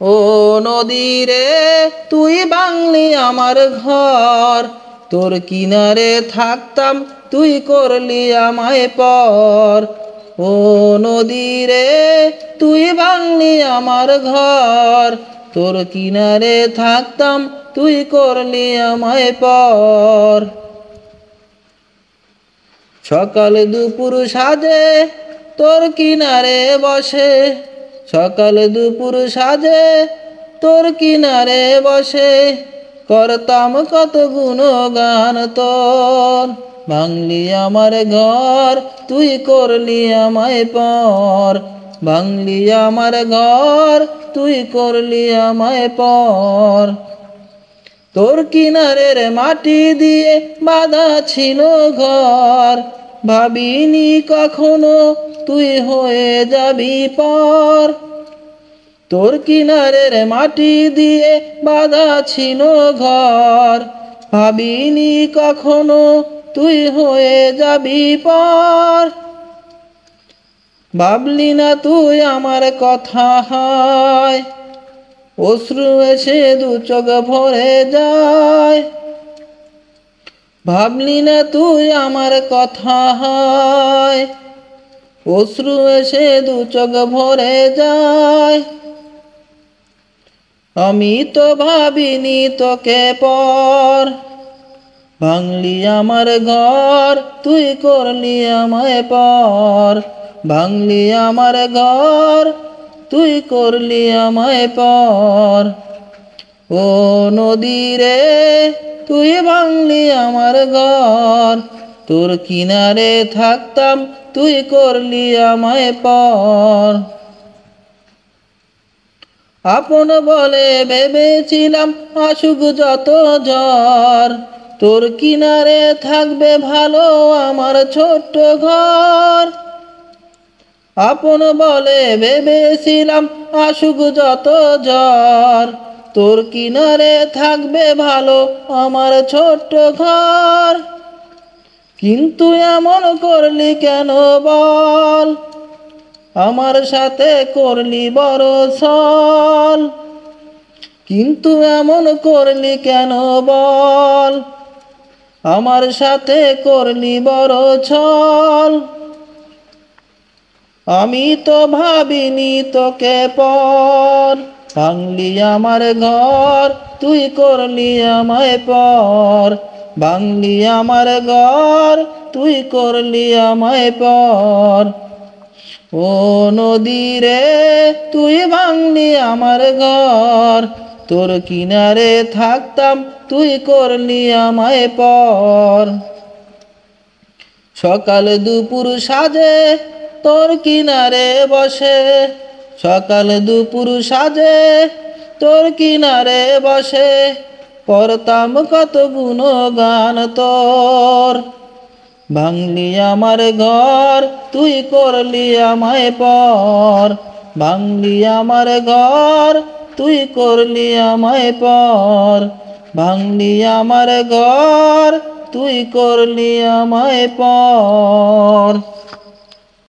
ও নদী রে তুই ভাঙলি আমার ঘর, তোর কিনারে থাকতাম তুই করলি আমায় পর। ও নদী রে তুই ভাঙলি আমার ঘর, তোর কিনারে থাকতাম তুই করলি আমায় পর। সকাল দুপুর সাজে তোর কিনারে বসে, সকাল দুপুর সাজে তোর কিনারে বসে, করতাম কত গুণগান তোর। ভাঙলি আমার ঘর তুই করলি আমায় পর, ভাঙলি আমার ঘর তুই করলি আমায় পর। তোর কিনারের মাটি দিয়ে বাঁধা ছিল ঘর, ভাবিনি কখনো তুই হয়ে যাবি পর। তোর কিনারের মাটি দিয়ে বাঁধা ছিল ঘর, ভাবিনি কখনো তুই হয়ে যাবি পর। ভাবলি না তুই আমার কথা হয়, অশ্রু এসে দু চোখ ভরে যায়। ভাবলি না তুই আমার কথা হয়, অশ্রু এসে দু চোখ ভরে যায়। আমি তো ভাবিনি তোকে পর, ভাঙলি আমার ঘর তুই করলি আমায় পর, ভাঙলি আমার ঘর তুই করলি আমায় পর। ও নদী রে তুই ভাঙলি আমার ঘর, তোর কিনারে থাকতাম তুই করলি আমায় পর। আপন বলে ভেবেছিলাম আসুক যত ঝড়, তোর কিনারে থাকবে ভালো আমার ছোট্ট ঘর। আপন বলে ভেবেছিলাম আসুক যত ঝড়, তোর কিনারে থাকবে ভালো আমার ছোট্ট ঘর। কিন্তু এমন করলি কেন বল, আমার সাথে করলি বড় ছল। কিন্তু এমন করলি কেন বল, আমার সাথে করলি বড় ছল। আমি তো ভাবিনি তোকে পর, ভাঙলি আমার ঘর তুই করলি আমায় পর, ভাঙলি আমার ঘর তুই করলি আমায় পর। ও নদী রে তুই ভাঙলি আমার ঘর, তোর কিনারে থাকতাম তুই করলি আমায় পর। সকাল দুপুর সাজে তোর কিনারে বসে, সকাল দুপুর সাজে তোর কিনারে বসে, করতাম কত গুণগান তোর। ভাঙলি আমার ঘর তুই করলি আমায় পর, ভাঙলি আমার ঘর তুই করলি আমায় পর, ভাঙলি আমার ঘর তুই করলি আমায় পর।